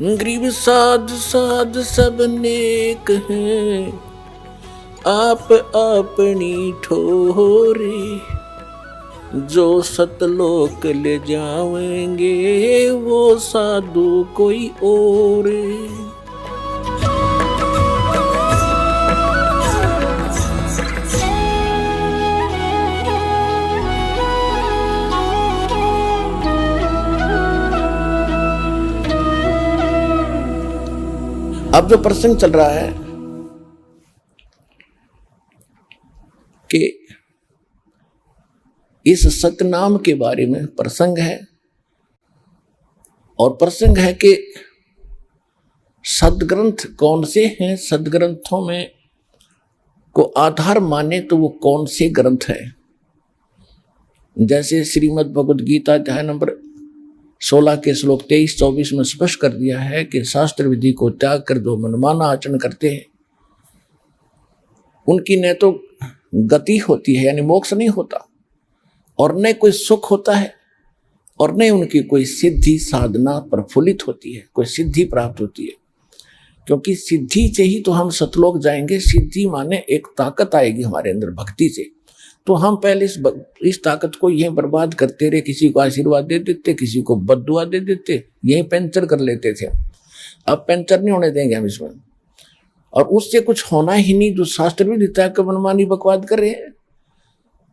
गरीब साध साध सब नेक हैं, आप अपनी ठोरे। जो सतलोक ले जाएंगे वो साधु कोई और। अब जो प्रसंग चल रहा है कि इस सतनाम के बारे में प्रसंग है, और प्रसंग है कि सदग्रंथ कौन से हैं, सदग्रंथों में को आधार माने तो वो कौन से ग्रंथ है। जैसे श्रीमद् भगवद गीता अध्याय नंबर 16 के श्लोक 23-24 में स्पष्ट कर दिया है कि शास्त्र विधि को त्याग कर जो मनमाना आचरण करते हैं उनकी न तो गति होती है यानी मोक्ष नहीं होता, और न कोई सुख होता है, और न उनकी कोई सिद्धि साधना प्रफुल्लित होती है, कोई सिद्धि प्राप्त होती है। क्योंकि सिद्धि से ही तो हम सतलोक जाएंगे। सिद्धि माने एक ताकत आएगी हमारे अंदर भक्ति से। तो हम पहले इस ताकत को यहीं बर्बाद करते रहे, किसी को आशीर्वाद दे देते, किसी को बद्दुआ दे देते, यहीं पंचर कर लेते थे। अब पंचर नहीं होने देंगे हम इसमें, और उससे कुछ होना ही नहीं। जो शास्त्र भी देता है कि मनमानी बकवाद कर रहे हैं,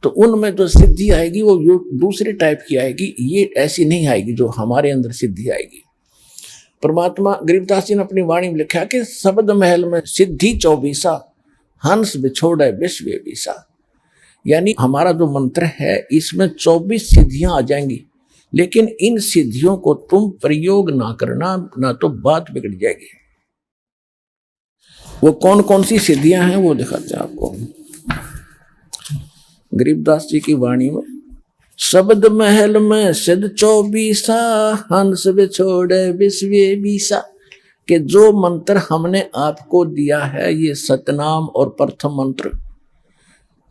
तो उनमें जो सिद्धि आएगी वो दूसरे टाइप की आएगी, ये ऐसी नहीं आएगी जो हमारे अंदर सिद्धि आएगी। परमात्मा गरीबदास जी ने अपनी वाणी में लिखा कि शब्द महल में सिद्धि 24 हंस बिछोड़े विश्व बीसा। यानी हमारा जो मंत्र है इसमें 24 सिद्धियां आ जाएंगी, लेकिन इन सिद्धियों को तुम प्रयोग ना करना, ना तो बात बिगड़ जाएगी। वो कौन कौन सी सिद्धियां हैं वो दिखाते हैं आपको गरीबदास जी की वाणी में। शब्द महल में सिद्ध 24 हंस बिछोड़े विश्व बीसा। कि जो मंत्र हमने आपको दिया है ये सतनाम और प्रथम मंत्र,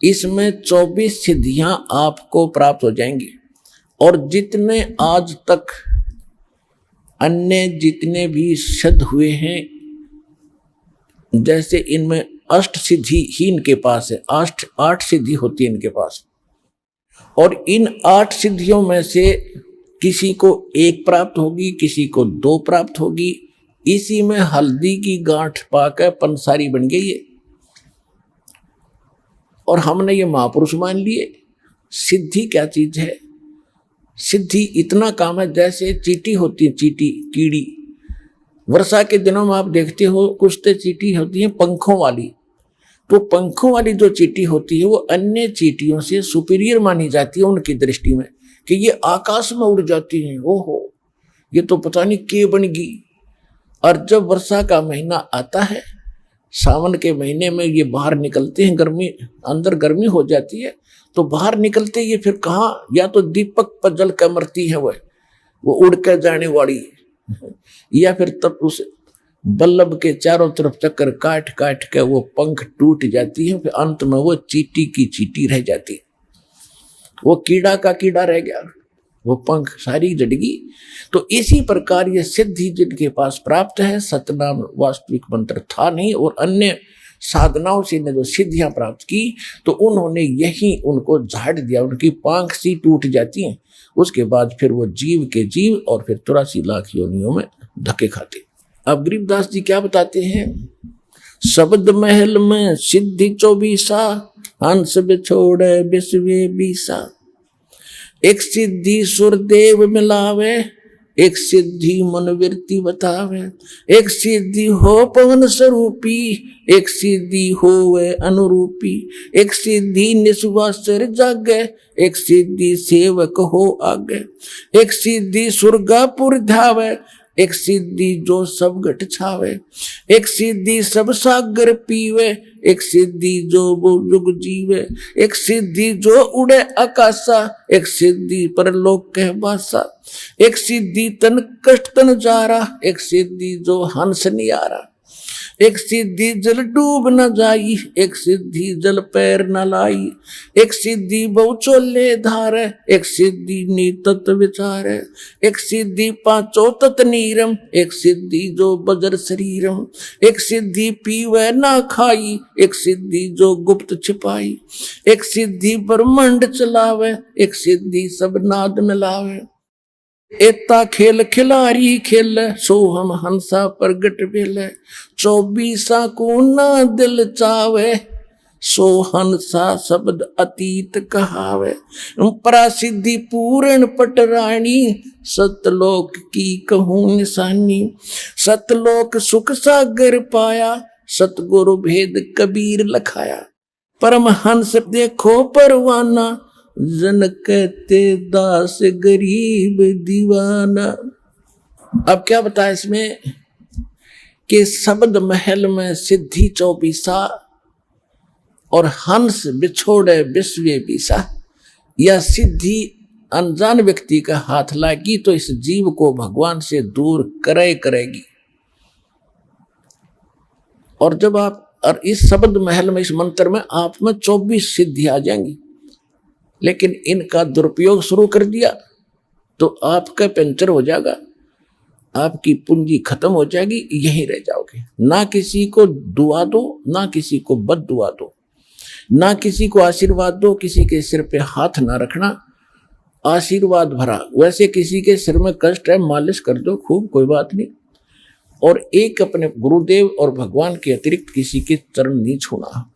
इसमें 24 सिद्धियां आपको प्राप्त हो जाएंगी। और जितने आज तक अन्य जितने भी सिद्ध हुए हैं, जैसे इनमें अष्ट सिद्धि ही इनके पास है, 8 सिद्धि होती है इनके पास। और इन 8 सिद्धियों में से किसी को 1 प्राप्त होगी, किसी को 2 प्राप्त होगी। इसी में हल्दी की गांठ पाकर पंसारी बन गई है, और हमने ये महापुरुष मान लिए। सिद्धि क्या चीज है? सिद्धि इतना काम है जैसे चींटी होती है, चींटी कीड़ी। वर्षा के दिनों में आप देखते हो कुछ तो चींटी होती है पंखों वाली। तो पंखों वाली जो चींटी होती है वो अन्य चींटियों से सुपीरियर मानी जाती है उनकी दृष्टि में, कि ये आकाश में उड़ जाती हैं। ओहो, ये तो पता नहीं के बन गई। और जब वर्षा का महीना आता है, सावन के महीने में ये बाहर निकलते हैं, गर्मी अंदर गर्मी हो जाती है, तो बाहर निकलते ये फिर कहाँ, या तो दीपक पर जल कर मरती है वो उड़ कर जाने वाली, या फिर तब उस बल्लभ के चारों तरफ चक्कर काट काट के वो पंख टूट जाती है, फिर अंत में वो चींटी की चींटी रह जाती है, वो कीड़ा का कीड़ा रह गया, वो पंख सारी जड़गी। तो इसी प्रकार ये सिद्धि जिनके पास प्राप्त है, सतनाम वास्तविक मंत्र था नहीं, और अन्य साधनाओं से ने जो सिद्धियां प्राप्त की, तो उन्होंने यही उनको झाड़ दिया, उनकी पांख सी टूट जाती हैं। उसके बाद फिर वो जीव के जीव और फिर 83 लाख योनियों में धक्के खाते। अब गरीबदास जी क्या बताते हैं? शब्द महल में सिद्धि 24 हंस बिछोड़े विश्व बीसा। एक सिद्धि सुरदेव मिलावे, एक सिद्धि मनवृत्ति बतावे। एक सिद्धि हो पवन स्वरूपी, एक सिद्धि हो वे अनुरूपी। एक सिद्धि निस्वासर जागे, एक सिद्धि सेवक हो आगे। एक सिद्धि सुरगापुर धावे, एक सिद्धि जो सब घट छावे। एक सिद्धि सब सागर पीवे, एक सिद्धि जो युग जीवे। एक सिद्धि जो उड़े आकाशा, एक सिद्धि परलोक कह बासा। एक सिद्धि तन कष्ट तन जारा, एक सिद्धि जो हंस नियारा। एक सिद्धि जल डूब न जाई, एक सिद्धि जल पैर न लाई, एक सिद्धि बहु चोले धार, एक सिद्धि नीतत विचार, एक सिद्धि पांचों तत नीरम, एक सिद्धि जो बजर शरीरम, एक सिद्धि पीवे ना खाई, एक सिद्धि जो गुप्त छिपाई, एक सिद्धि ब्रह्मांड चलावे, एक सिद्धि सब नाद मिलावे, एता खेल खिलारी खेल, सो हम हंसा प्रगट भेल, 24 को ना दिल चावे, सो हंसा शब्द अतीत कहावे, परासिद्धि पूर्ण पटरानी, सतलोक की कहूँ निशानी, सतलोक सुख सागर पाया, सतगुरु भेद कबीर लखाया, परमहंस देखो परवाना, जन कहते दास गरीब दीवाना। अब क्या बताया इसमें कि शब्द महल में सिद्धि 24 और हंस बिछोड़े विश्व बीसा। यह सिद्धि अनजान व्यक्ति का हाथ लागी तो इस जीव को भगवान से दूर करेगी। और जब आप और इस शब्द महल में, इस मंत्र में आप में 24 सिद्धि आ जाएंगी, लेकिन इनका दुरुपयोग शुरू कर दिया तो आपका पंचर हो जाएगा, आपकी पूंजी खत्म हो जाएगी, यहीं रह जाओगे। ना किसी को दुआ दो, ना किसी को बद दुआ दो, ना किसी को आशीर्वाद दो, किसी के सिर पे हाथ ना रखना, आशीर्वाद भरा। वैसे किसी के सिर में कष्ट है, मालिश कर दो खूब, कोई बात नहीं। और एक अपने गुरुदेव और भगवान के अतिरिक्त किसी के चरण नहीं छूना।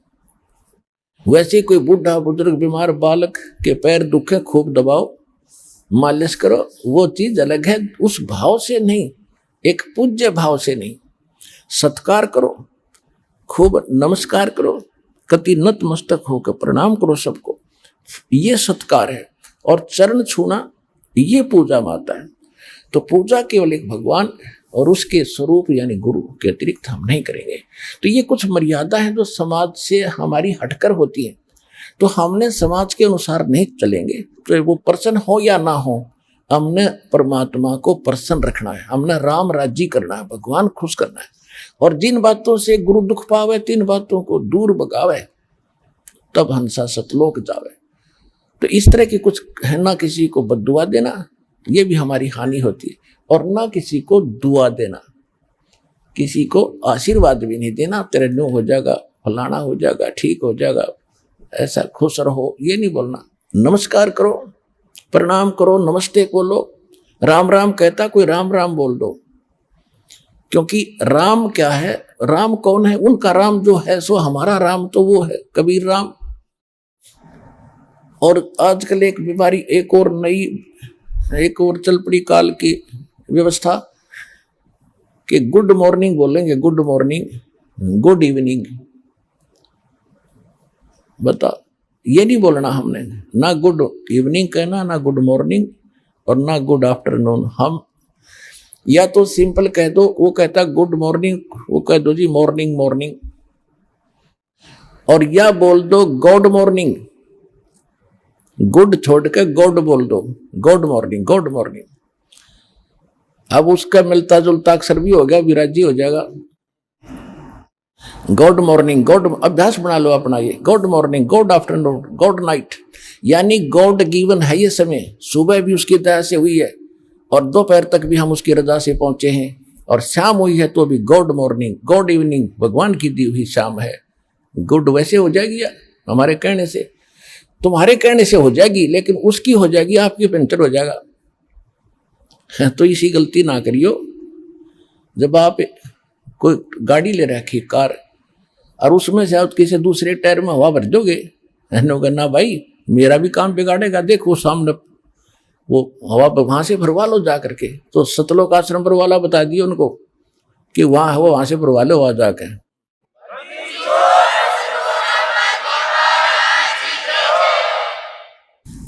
वैसे कोई बूढ़ा बुजुर्ग बीमार बालक के पैर दुखे, खूब दबाओ, मालिश करो, वो चीज अलग है। उस भाव से नहीं, एक पूज्य भाव से नहीं, सत्कार करो, खूब नमस्कार करो, कति नतमस्तक होकर प्रणाम करो सबको, ये सत्कार है। और चरण छूना ये पूजा माता है। तो पूजा केवल एक भगवान और उसके स्वरूप यानी गुरु के अतिरिक्त हम नहीं करेंगे। तो ये कुछ मर्यादा है जो समाज से हमारी हटकर होती है, तो हमने समाज के अनुसार नहीं चलेंगे। तो वो प्रसन्न हो या ना हो, हमने परमात्मा को प्रसन्न रखना है, हमने राम राज्य करना है, भगवान खुश करना है। और जिन बातों से गुरु दुख पावे, तीन बातों को दूर भगावे, तब हंसा सतलोक जावे। तो इस तरह की कुछ है, ना किसी को बद्दुआ देना, ये भी हमारी हानि होती है, और ना किसी को दुआ देना, किसी को आशीर्वाद भी नहीं देना, तेरे न्यू हो जाएगा, फलाना हो जाएगा, ठीक हो जाएगा, ऐसा खुश रहो, ये नहीं बोलना। नमस्कार करो, प्रणाम करो, नमस्ते बोलो। राम राम कहता कोई राम राम बोल दो, क्योंकि राम क्या है, राम कौन है? उनका राम जो है सो हमारा राम तो वो है कबीर राम। और आजकल एक बीमारी, एक और नई, एक और चल पड़ी काल की व्यवस्था कि गुड मॉर्निंग बोलेंगे, गुड मॉर्निंग, गुड इवनिंग। बता, ये नहीं बोलना हमने, ना गुड इवनिंग कहना, ना गुड मॉर्निंग और ना गुड आफ्टरनून। हम या तो सिंपल कह दो, वो कहता गुड मॉर्निंग, वो कह दो जी मॉर्निंग मॉर्निंग, और या बोल दो गॉड मॉर्निंग, गुड छोड़ के गॉड बोल दो, गॉड मॉर्निंग, गॉड मॉर्निंग। अब उसका मिलता जुलता अक्षर भी हो गया, विराजी हो जाएगा। गॉड मॉर्निंग, गॉड अभ्यास बना लो अपना ये, God morning, God afternoon, God night, यानी गॉड गिवन है ये समय। सुबह भी उसकी दया से हुई है और दोपहर तक भी हम उसकी रजा से पहुंचे हैं, और शाम हुई है तो भी गॉड मॉर्निंग, गॉड इवनिंग, भगवान की दी हुई शाम है। गुड वैसे हो जाएगी या हमारे कहने से, तुम्हारे कहने से हो जाएगी, लेकिन उसकी हो जाएगी, आपकी पंचर हो जाएगा। तो इसी गलती ना करियो। जब आप कोई गाड़ी ले रखी कार, और उसमें से आप किसी दूसरे टायर में हवा भर दोगे, ना भाई मेरा भी काम बिगाड़ेगा, देखो सामने वो हवा वहां से भरवा लो जा करके। तो सतलोक आश्रम पर वाला बता दिए उनको कि वहां हवा वहां से भरवा लो, वहां जाकर।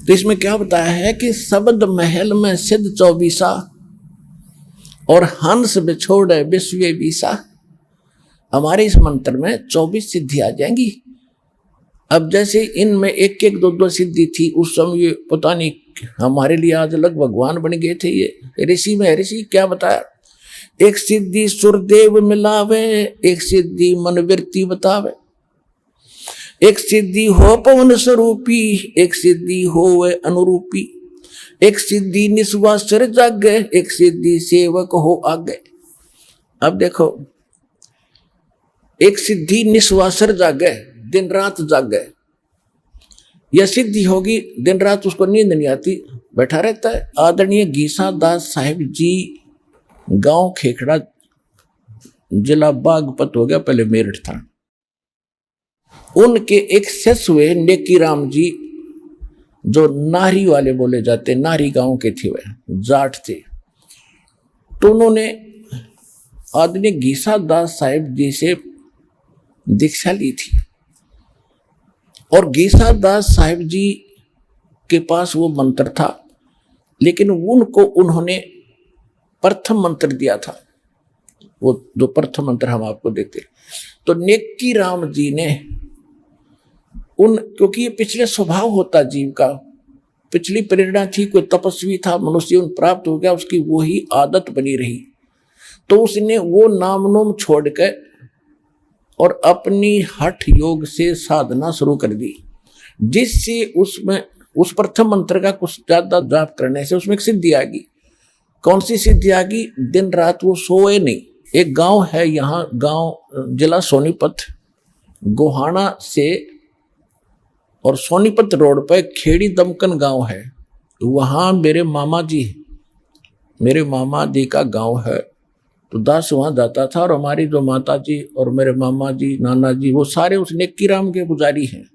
तो इसमें क्या बताया है कि शब्द महल में सिद्ध 24 और हंस बिछोड़े विश्व बीसा। हमारे इस मंत्र में 24 सिद्धि आ जाएंगी। अब जैसे इनमें एक एक दो दो सिद्धि थी, उस समय पता नहीं हमारे लिए आज अलग भगवान बन गए थे ये ऋषि में। ऋषि क्या बताया एक सिद्धि सुरदेव मिलावे, एक सिद्धि मन वृत्ति बतावे। एक सिद्धि हो पवन स्वरूपी, एक सिद्धि हो वे अनुरूपी। एक सिद्धि निस्वासर जागे, एक सिद्धि सेवक हो आगे। अब देखो, एक सिद्धि निस्वासर जागे, दिन रात जागे। यह सिद्धि होगी, दिन रात उसको नींद नहीं आती, बैठा रहता है। आदरणीय गीसा दास साहिब जी, गांव खेखड़ा, जिला बागपत हो गया, पहले मेरठ था। उनके एक शिष्य हुए नेकी राम जी, जो नारी वाले बोले जाते, नारी गांव के थे, वह जाट थे। तो उन्होंने आदरणीय गीसा दास साहिब जी से दीक्षा ली थी। और गीसा दास साहिब जी के पास वो मंत्र था, लेकिन उनको उन्होंने प्रथम मंत्र दिया था, वो जो प्रथम मंत्र हम आपको देते। तो नेकी राम जी ने क्योंकि ये पिछले स्वभाव होता जीव का, पिछली प्रेरणा थी, कोई तपस्वी था, मनुष्य जीवन प्राप्त हो गया, उसकी वही आदत बनी रही। तो उसने वो नाम नोम छोड़ के और अपनी हठ योग से साधना शुरू कर दी, जिससे उसमें उस प्रथम मंत्र का कुछ ज्यादा जाप करने से उसमें एक सिद्धि आ गई। कौन सी सिद्धि आ गई? दिन रात वो सोए नहीं। एक गांव है यहाँ, गांव जिला सोनीपत, गोहाना से और सोनीपत रोड पर खेड़ी दमकन गांव है। वहाँ मेरे मामा जी का गांव है। तो दास वहाँ जाता था, और हमारी जो माता जी और मेरे मामा जी, नाना जी, वो सारे उस नेकी राम के पुजारी हैं।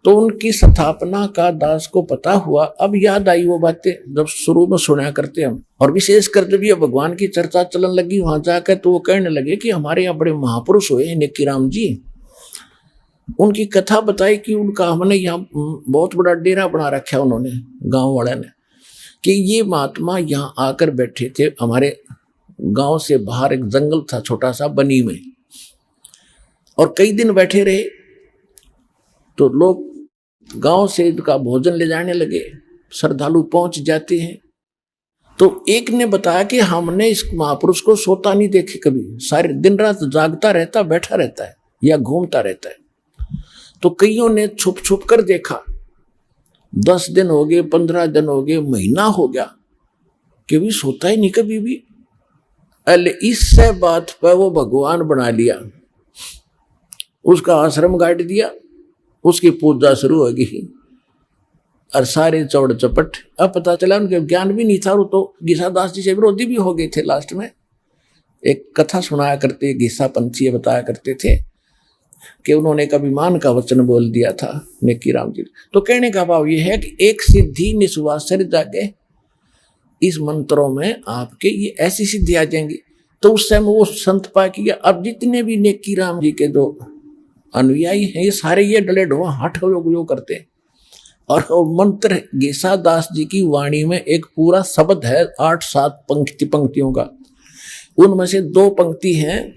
तो उनकी स्थापना का दास को पता हुआ। अब याद आई वो बातें जब शुरू में सुना करते हम, और विशेषकर जब ये भगवान की चर्चा चलन लगी वहां जाकर, तो वो कहने लगे कि हमारे यहाँ बड़े महापुरुष हुए नेकी राम जी। उनकी कथा बताई कि उनका हमने यहाँ बहुत बड़ा डेरा बना रखा है उन्होंने, गाँव वाले ने, कि ये महात्मा यहाँ आकर बैठे थे। हमारे गांव से बाहर एक जंगल था छोटा सा, बनी में, और कई दिन बैठे रहे। तो लोग गांव से इनका भोजन ले जाने लगे, श्रद्धालु पहुंच जाते हैं। तो एक ने बताया कि हमने इस महापुरुष को सोता नहीं देखे कभी, सारे दिन रात जागता रहता, बैठा रहता है या घूमता रहता है। तो कईयों ने छुप छुप कर देखा, 10 दिन हो गए, 15 दिन हो गए, महीना हो गया, कि भी सोता ही नहीं कभी भी। अल इससे बात पर वो भगवान बना लिया, उसका आश्रम गाड़ दिया, उसकी पूजा शुरू हो गई, और सारे चौड़ चपट। अब पता चला उनके ज्ञान भी नहीं था, वो तो गीसा दास जी से विरोधी भी हो गए थे। लास्ट में एक कथा सुनाया करते, गीसा पंथी बताया करते थे कि उन्होंने एक अभिमान का वचन बोल दिया था नेकी राम जी। तो कहने का भाव ये है कि एक सिद्धि निस्वासर जागे, इस मंत्रों में आपके ये ऐसी सिद्धि आ जाएंगी। तो उस समय वो संत पा किया। अब जितने भी नेकी राम जी के जो अनुयायी हैं, ये सारे ये डले ढोआ हठ योग करते हैं। और मंत्र गीसा दास जी की वाणी में एक पूरा शब्द है, 8-7 पंक्तियों का। उनमें से 2 पंक्ति हैं,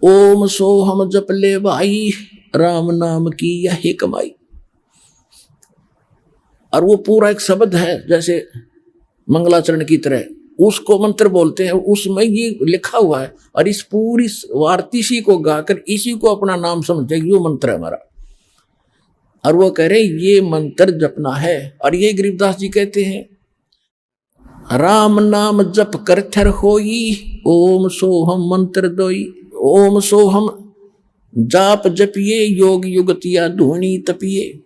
ओम सोहम जप ले भाई, राम नाम की यही कमाई। और वो पूरा एक शब्द है, जैसे मंगलाचरण की तरह, उसको मंत्र बोलते हैं, उसमें ये लिखा हुआ है। और इस पूरी वार्तिशी को गाकर इसी को अपना नाम समझे, ये मंत्र है हमारा। और वो कह रहे ये मंत्र जपना है। और ये गरीबदास जी कहते हैं, राम नाम जप कर थर होई, ओम सोहम मंत्र दोई। ओम सोहम जाप जपिए, योग युगतिया धुनी तपिए।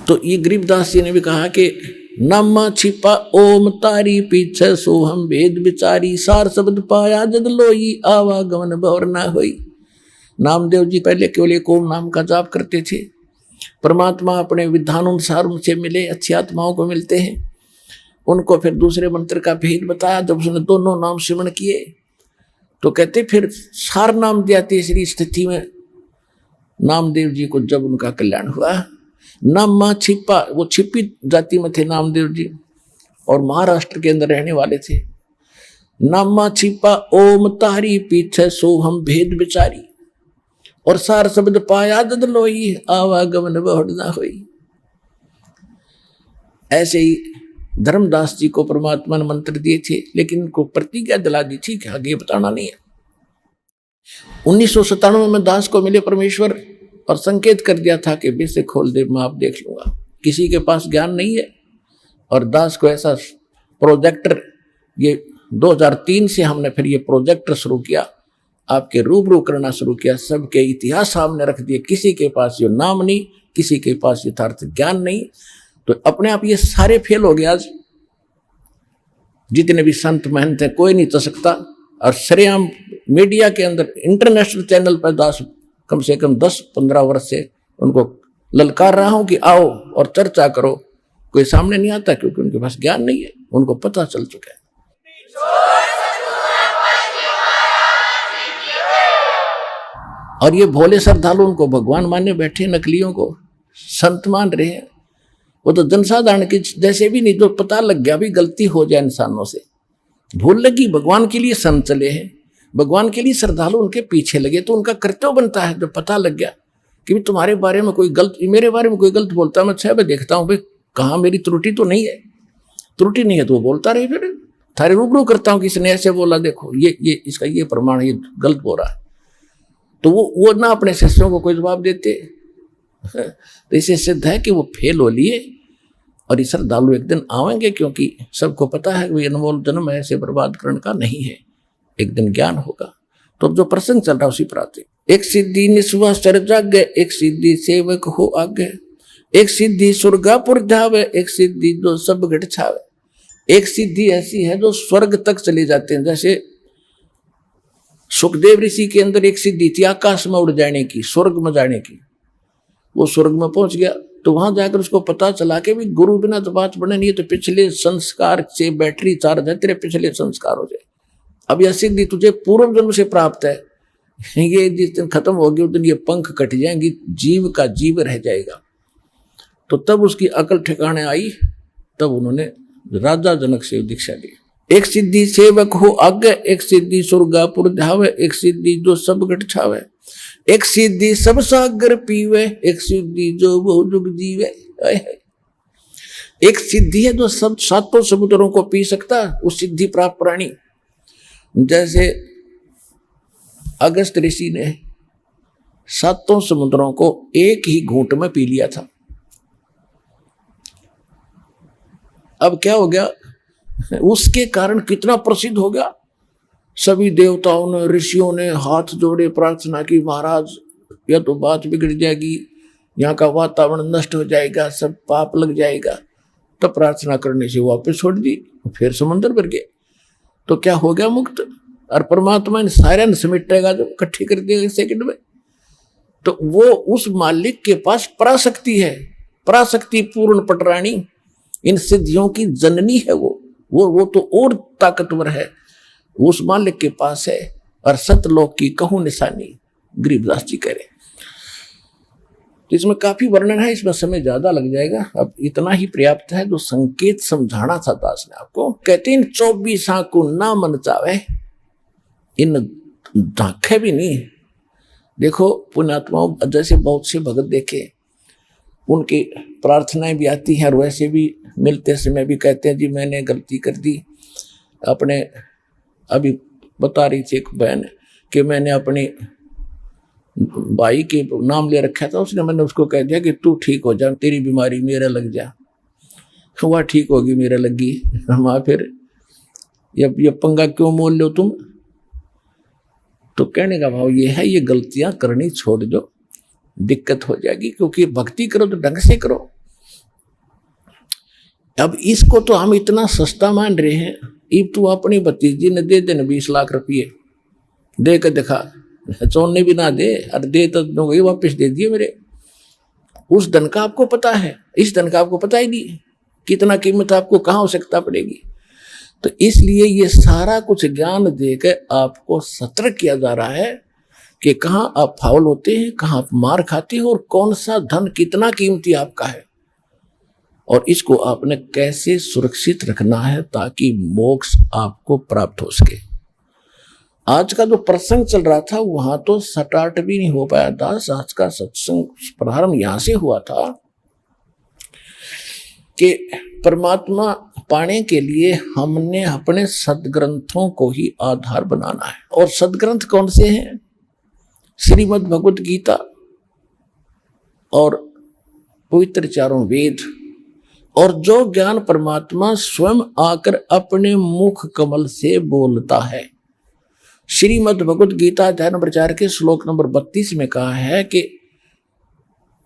तो ये गरीबदास जी ने भी कहा कि नामा छिपा ओम तारी, पीछे सोहम भेद विचारी, सार शब्द पाया जद लोई, आवागमन बहुर ना होई। नामदेव जी पहले केवल एक ओम नाम का जाप करते थे। परमात्मा अपने विधानुसार उनसे मिले, अच्छी आत्माओं को मिलते हैं। उनको फिर दूसरे मंत्र का भेद बताया। जब उसने दोनों नाम सिमरण किए तो कहते फिर सार नाम दिया। तीसरी स्थिति में नामदेव जी को जब उनका कल्याण हुआ, नामा छिपा, वो छिपी जाति में थे नामदेव जी और महाराष्ट्र के अंदर रहने वाले थे। नामा छिपा ओम तारी, पीछे सोहम भेद विचारी, और सार शब्द पाया जद लोई, आवागमन बहुड़ ना होई। ऐसे ही धर्मदास जी को परमात्मा ने मंत्र दिए थे, लेकिन उनको प्रतिज्ञा दिला दी थी कि आगे बताना नहीं है। 1997 में दास को मिले परमेश्वर और संकेत कर दिया था कि बेसे खोल दे, मैं आप देख लूंगा। किसी के पास ज्ञान नहीं है और दास को ऐसा प्रोजेक्टर, ये 2003 से हमने फिर ये प्रोजेक्टर शुरू किया, आपके रूबरू करना शुरू किया, सबके इतिहास सामने रख दिए। किसी के पास ये नाम नहीं, किसी के पास यथार्थ ज्ञान नहीं, तो अपने आप ये सारे फेल हो गए। आज जितने भी संत महंत हैं कोई नहीं तो सकता। और सरेआम मीडिया के अंदर इंटरनेशनल चैनल पर दास कम से कम 10-15 वर्ष से उनको ललकार रहा हूं कि आओ और चर्चा करो, कोई सामने नहीं आता क्योंकि उनके पास ज्ञान नहीं है, उनको पता चल चुका है। और ये भोले श्रद्धालु उनको भगवान मानने बैठे, नकलियों को संत मान रहे हैं। वो तो जनसाधारण के जैसे भी नहीं, जो पता लग गया भी गलती हो जाए इंसानों से, भूल लगी, भगवान के लिए संत चले हैं, भगवान के लिए श्रद्धालु उनके पीछे लगे, तो उनका कर्तव्य बनता है जब पता लग गया कि तुम्हारे बारे में कोई गलत, मेरे बारे में कोई गलत बोलता है, मैं 6 बजे देखता हूँ भाई कहाँ मेरी त्रुटि तो नहीं है, त्रुटि नहीं है तो वो बोलता रहे, फिर थारे रूबरू करता हूँ किसी ने ऐसे बोला, देखो ये इसका ये प्रमाण, ये गलत बोल रहा है, तो वो ना अपने शिष्यों को कोई जवाब देते। तो इसे सिद्ध है कि वो फेल हो लिए और ये श्रद्धालु एक दिन आवेंगे, क्योंकि सबको पता है कि अनमोल जन्म ऐसे बर्बाद करने का नहीं है, एक दिन ज्ञान होगा। तो अब जो प्रसंग चल रहा है उसी पर आते, एक सिद्धि निस्वा सर जागे, एक सिद्धि सेवक हो आगे, एक सिद्धि स्वर्गापुर जावे, एक सिद्धि जो सब घट छावे। एक सिद्धि ऐसी है जो स्वर्ग तक चले जाते हैं, जैसे सुखदेव ऋषि के अंदर एक सिद्धि थी आकाश में उड़ जाने की, स्वर्ग में जाने की। वो स्वर्ग में पहुंच गया तो वहां जाकर उसको पता चला कि भी गुरु बिना तो बात बने नहीं, तो पिछले संस्कार से बैटरी चार्ज है, तेरे पिछले संस्कार हो जाए। अब यह सिद्धि तुझे पूर्व जन्म से प्राप्त है, ये जिस दिन खत्म होगी उस दिन ये पंख कट जाएंगी, जीव का जीव रह जाएगा। तो तब उसकी अकल ठिकाने आई, तब उन्होंने राजा जनक से दीक्षा ली। एक सिद्धि सेवक हो आगे, एक सिद्धि स्वर्गापुर जावे, एक सिद्धि जो सब घट छावे, एक सिद्धि सब सागर पीवे, एक सिद्धि जो बहु जुग जीवे। एक सिद्धि है जो सब 7 समुद्रों को पी सकता, उस सिद्धि प्राप्त प्राणी। जैसे अगस्त ऋषि ने 7 समुद्रों को एक ही घूंट में पी लिया था। अब क्या हो गया, उसके कारण कितना प्रसिद्ध हो गया, सभी देवताओं ने, ऋषियों ने हाथ जोड़े, प्रार्थना की, महाराज यह तो बात बिगड़ जाएगी, यहाँ का वातावरण नष्ट हो जाएगा, सब पाप लग जाएगा। तब प्रार्थना करने से वापस छोड़ दी, फिर समुद्र भर गए, तो क्या हो गया, मुक्त। और परमात्मा ने सारे न समेटेगा, जब इकट्ठी कर दिया सेकंड में। तो वो उस मालिक के पास पराशक्ति है, पराशक्ति पूर्ण पटरानी, इन सिद्धियों की जननी है वो तो और ताकतवर है, उस मालिक के पास है। और सतलोक की कहूं निशानी, गरीबदास जी कह रहे। तो इसमें काफी वर्णन है, इसमें समय ज्यादा लग जाएगा, अब इतना ही पर्याप्त है जो संकेत समझाना था दास ने आपको। कहते इन 24 को ना मन चावे, इन झांखे भी नहीं। देखो पुण्यात्माओं, जैसे बहुत से भगत देखे, उनकी प्रार्थनाएं भी आती हैं और वैसे भी मिलते समय भी कहते हैं जी मैंने गलती कर दी। अपने अभी बता रही थी एक बहन कि मैंने अपने भाई के नाम ले रखा था, उसने, मैंने उसको कह दिया कि तू ठीक हो जा, तेरी बीमारी मेरा लग जा, वह ठीक होगी मेरा लगी। हम फिर ये पंगा क्यों मोल लो तुम। तो कहने का भाव ये है, ये गलतियां करनी छोड़ दो, दिक्कत हो जाएगी, क्योंकि भक्ति करो तो ढंग से करो। अब इसको तो हम इतना सस्ता मान रहे हैं, इब तू अपनी भतीजी ने दे देना 20 लाख रुपये, दे के दिखा, चोरने भी ना दे, और दे तो वही वापस दे दिए मेरे। उस धन का आपको पता है, इस धन का आपको पता ही नहीं कितना कीमत आपको कहाँ आवश्यकता पड़ेगी। तो इसलिए ये सारा कुछ ज्ञान देकर आपको सतर्क किया जा रहा है कि कहाँ आप फाउल होते हैं, कहाँ आप मार खाते हैं, और कौन सा धन कितना कीमती आपका है, और इसको आपने कैसे सुरक्षित रखना है ताकि मोक्ष आपको प्राप्त हो सके। आज का जो प्रसंग चल रहा था वहां तो स्टार्ट भी नहीं हो पाया दास। आज का सत्संग प्रारंभ यहां से हुआ था कि परमात्मा पाने के लिए हमने अपने सदग्रंथों को ही आधार बनाना है। और सदग्रंथ कौन से हैं? श्रीमद् भगवत गीता और पवित्र चारों वेद, और जो ज्ञान परमात्मा स्वयं आकर अपने मुख कमल से बोलता है। श्रीमद् भगवत गीता अध्याय नंबर 4 के श्लोक नंबर 32 में कहा है कि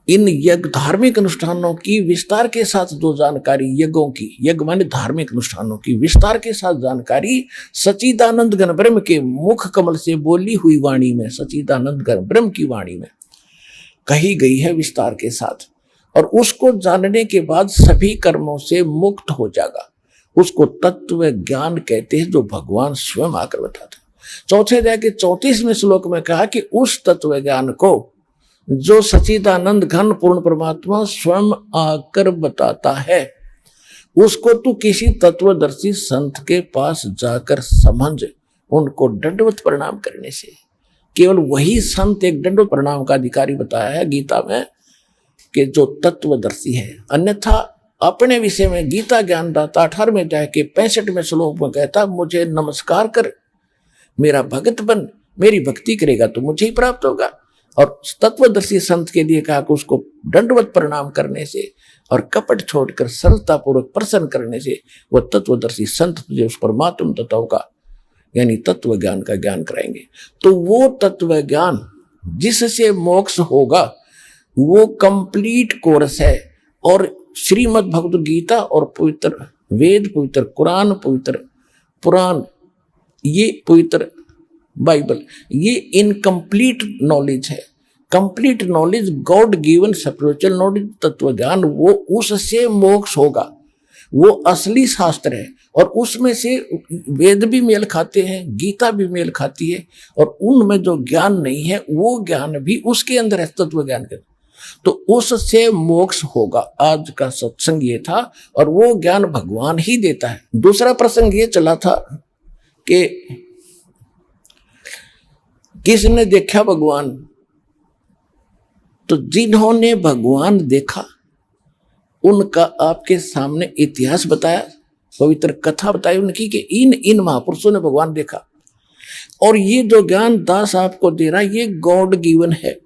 इन यज्ञ धार्मिक अनुष्ठानों की विस्तार के साथ जो जानकारी, यज्ञों की, यज्ञ माने धार्मिक अनुष्ठानों की विस्तार के साथ जानकारी सच्चिदानंद घन ब्रह्म के मुख कमल से बोली हुई वाणी में, सच्चिदानंद घन ब्रह्म की वाणी में कही गई है विस्तार के साथ। और उसको जानने के बाद सभी कर्मों से मुक्त हो जाएगा। उसको तत्व ज्ञान कहते हैं, जो भगवान स्वयं आकर बताते हैं। चौथे अध्याय के 34वें श्लोक में कहा कि उस तत्व ज्ञान को जो सच्चिदानंद घन पूर्ण परमात्मा स्वयं आकर बताता है, उसको तू किसी तत्वदर्शी संत के पास जाकर समझ, उनको दंडवत प्रणाम करने से। केवल वही संत एक दंडवत प्रणाम का अधिकारी बताया है गीता में कि जो तत्वदर्शी है। अन्यथा अपने विषय में गीता ज्ञानदाता 18वें अध्याय के 65वें श्लोक में कहता, मुझे नमस्कार कर, मेरा भगत बन, मेरी भक्ति करेगा तो मुझे ही प्राप्त होगा। और तत्वदर्शी संत के लिए कहा कि उसको दंडवत प्रणाम करने से और कपट छोड़कर सरलतापूर्वक प्रसन्न करने से वह तत्वदर्शी संत तुझे उस परमात्म तत्व का यानी तत्व ज्ञान का ज्ञान कराएंगे। तो वो तत्व ज्ञान जिससे मोक्ष होगा वो कंप्लीट कोर्स है। और श्रीमद् भगवत गीता और पवित्र वेद, पवित्र कुरान, पवित्र पुराण, ये पवित्र बाइबल, ये इनकम्प्लीट नॉलेज है। Complete knowledge, God given spiritual knowledge, तत्व ज्ञान, वो उससे मोक्ष होगा। वो असली शास्त्र है। और उसमें से वेद भी मेल खाते हैं, गीता भी मेल खाती है, और उनमें जो ज्ञान नहीं है वो ज्ञान भी उसके अंदर है, तत्व ज्ञान के। तो उससे मोक्ष होगा। आज का सत्संग ये था, और वो ज्ञान भगवान ही देता है। दूसरा प्रसंग ये चला था कि किसने देखा भगवान? तो जिन्होंने भगवान देखा उनका आपके सामने इतिहास बताया, पवित्र कथा बताई उनकी कि इन महापुरुषों ने भगवान देखा। और ये जो ज्ञान दास आपको दे रहा है ये गॉड गिवन है।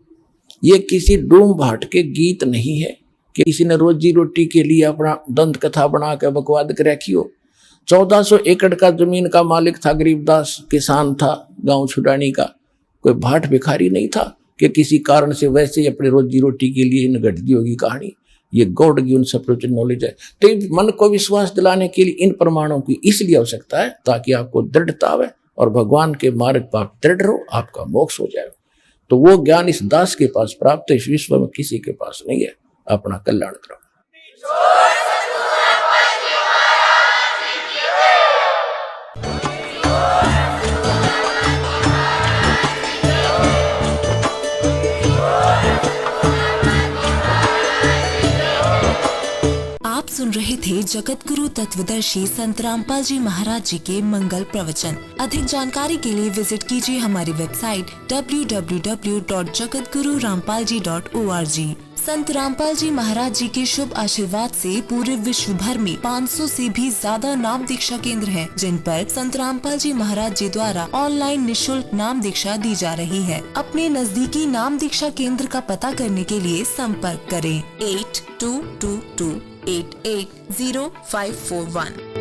ये किसी डूम भाट के गीत नहीं है कि किसी ने रोजी रोटी के लिए अपना दंत कथा बना के बकवाद कर रखी हो। 1400 एकड़ का जमीन का मालिक था, गरीबदास किसान था, गांव छुड़ानी का, कोई भाट भिखारी नहीं था कि किसी कारण से वैसे ही अपने रोजी रोटी के लिए इन घट दी होगी कहानी। ये गॉड गिवन स्पिरिचुअल नॉलेज है। तो मन को विश्वास दिलाने के लिए इन प्रमाणों की इसलिए आवश्यकता है ताकि आपको दृढ़ता आवे और भगवान के मार्ग पर आप दृढ़ रहो, आपका मोक्ष हो जाए। तो वो ज्ञान इस दास के पास प्राप्त है, इस विश्व में किसी के पास नहीं है। अपना कल्याण करो। आप सुन रहे थे जगत गुरु तत्वदर्शी संत रामपाल जी महाराज जी के मंगल प्रवचन। अधिक जानकारी के लिए विजिट कीजिए हमारी वेबसाइट www.jagatgururampalji.org। संत रामपाल जी महाराज जी के शुभ आशीर्वाद से पूरे विश्व भर में 500 से भी ज्यादा नाम दीक्षा केंद्र हैं, जिन पर संत रामपाल जी महाराज जी द्वारा ऑनलाइन निशुल्क नाम दीक्षा दी जा रही है। अपने नजदीकी नाम दीक्षा केंद्र का पता करने के लिए संपर्क करें 8222880541।